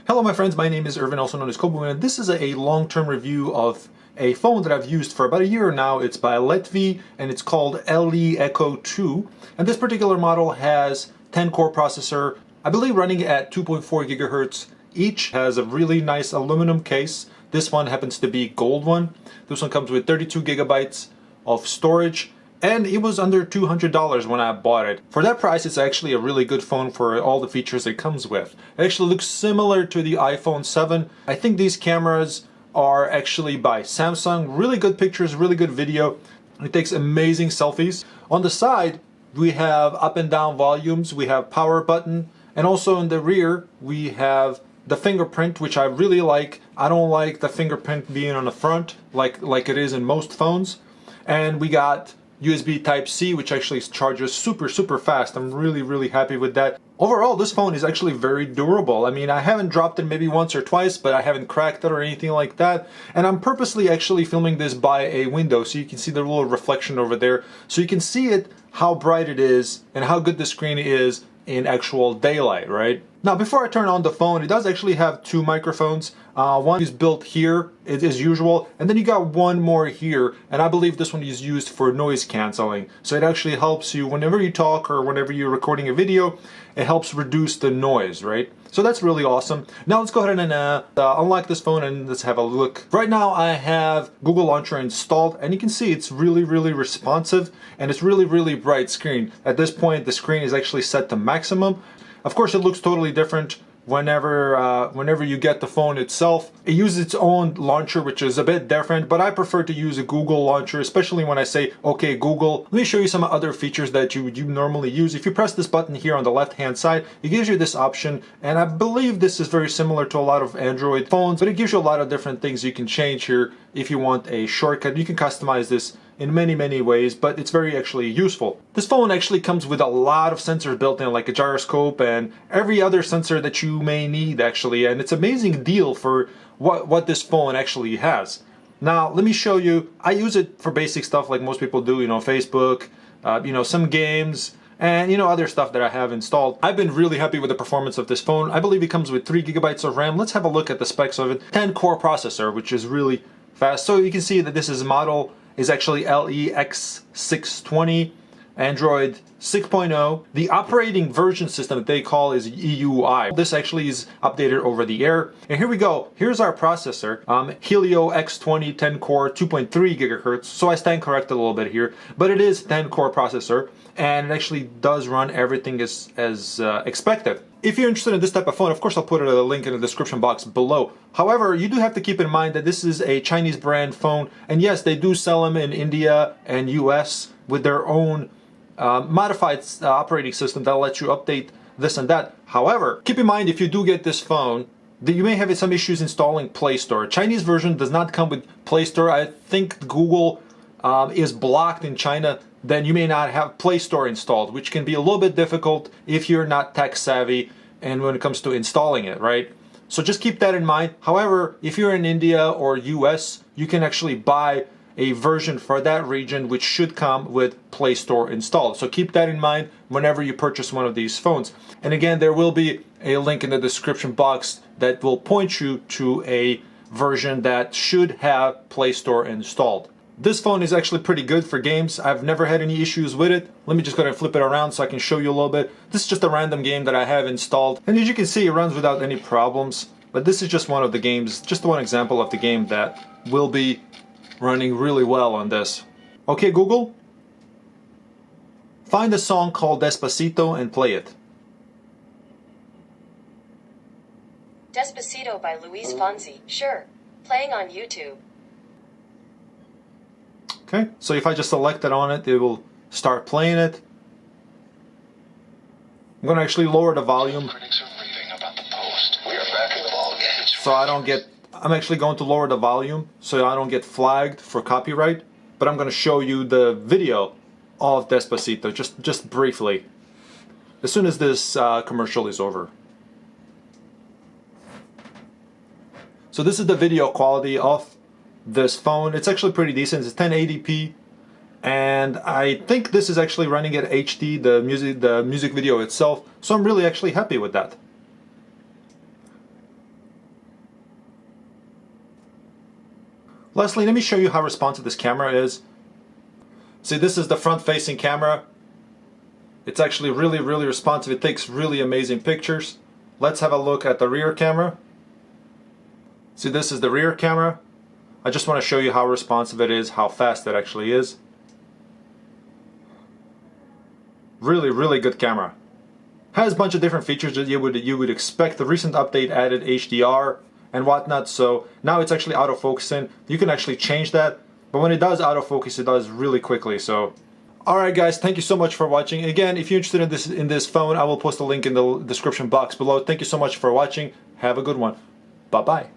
Hello my friends, my name is Irvin, also known as Kobu, and this is a long-term review of a phone that I've used for about a year now. It's by Letv and it's called Letv Leeco 2. And this particular model has 10-core processor, I believe running at 2.4 gigahertz each. Has a really nice aluminum case. This one happens to be gold one. This one comes with 32 gigabytes of storage. And it was under $200 when I bought it. For that price, it's actually a really good phone for all the features it comes with. It actually looks similar to the iPhone 7. I think these cameras are actually by Samsung. Really good pictures, really good video. It takes amazing selfies. On the side, we have up and down volumes. We have power button. And also in the rear, we have the fingerprint, which I really like. I don't like the fingerprint being on the front like it is in most phones. And we got USB Type-C, which actually charges super fast. I'm really happy with that. Overall, this phone is actually very durable. I mean, I haven't dropped it maybe once or twice, but I haven't cracked it or anything like that. And I'm purposely actually filming this by a window, so you can see the little reflection over there. So you can see it, how bright it is, and how good the screen is in actual daylight, right? Now, before I turn on the phone, it does actually have two microphones. One is built here, as usual, and then you got one more here, and I believe this one is used for noise canceling. So it actually helps you whenever you talk or whenever you're recording a video, it helps reduce the noise, right? So that's really awesome. Now let's go ahead and unlock this phone and let's have a look. Right now I have Google Launcher installed, and you can see it's really responsive, and it's really bright screen. At this point, the screen is actually set to maximum. Of course, it looks totally different whenever you get the phone itself. It uses its own launcher, which is a bit different, but I prefer to use a Google launcher, especially when I say, okay, Google. Let me show you some other features that you normally use. If you press this button here on the left-hand side, it gives you this option, and I believe this is very similar to a lot of Android phones, but it gives you a lot of different things you can change here. If you want a shortcut, you can customize this in many ways, but it's very actually useful. This phone actually comes with a lot of sensors built in, like a gyroscope and every other sensor that you may need actually, and it's an amazing deal for what this phone actually has. Now let me show you. I use it for basic stuff like most people do, Facebook, some games, and other stuff that I have installed. I've been really happy with the performance of this phone. I believe it comes with 3 gigabytes of RAM. Let's have a look at the specs of it. 10-core processor, which is really fast. So you can see that this is actually LEX620, Android 6.0. The operating version system that they call is EUI. This actually is updated over the air. And here we go. Here's our processor, Helio X20 10-core 2.3 gigahertz. So I stand corrected a little bit here, but it is 10-core processor, and it actually does run everything as expected. If you're interested in this type of phone, of course I'll put a link in the description box below. However, you do have to keep in mind that this is a Chinese brand phone, and yes, they do sell them in India and US with their own modified operating system that'll let you update this and that. However, keep in mind, if you do get this phone, that you may have some issues installing Play Store. Chinese version does not come with Play Store. I think Google is blocked in China. Then you may not have Play Store installed, which can be a little bit difficult if you're not tech savvy and when it comes to installing it, right? So just keep that in mind. However, if you're in India or US, you can actually buy a version for that region which should come with Play Store installed. So keep that in mind whenever you purchase one of these phones. And again, there will be a link in the description box that will point you to a version that should have Play Store installed. This phone is actually pretty good for games. I've never had any issues with it. Let me just go ahead and flip it around so I can show you a little bit. This is just a random game that I have installed, and as you can see, it runs without any problems. But this is just one of the games, just one example of the game that will be running really well on this. Okay, Google, find a song called Despacito and play it. Despacito by Luis Fonsi. Sure. Playing on YouTube. Okay, so if I just select it on it, it will start playing it. I'm going to actually lower the volume so I don't get, I'm actually going to lower the volume so I don't get flagged for copyright, but I'm going to show you the video of Despacito just briefly as soon as this commercial is over. So this is the video quality of this phone. It's actually pretty decent. It's 1080p, and I think this is actually running at HD, the music video itself, so I'm really actually happy with that. Lastly, let me show you how responsive this camera is. See, this is the front-facing camera. It's actually really, really responsive. It takes really amazing pictures. Let's have a look at the rear camera. See, this is the rear camera. I just want to show you how responsive it is, how fast it actually is. Really, really good camera. Has a bunch of different features that you would expect. The recent update added HDR and whatnot, so now it's actually autofocusing. You can actually change that, but when it does autofocus, it does really quickly. So, alright guys, thank you so much for watching. Again, if you're interested in this phone, I will post a link in the description box below. Thank you so much for watching. Have a good one. Bye bye.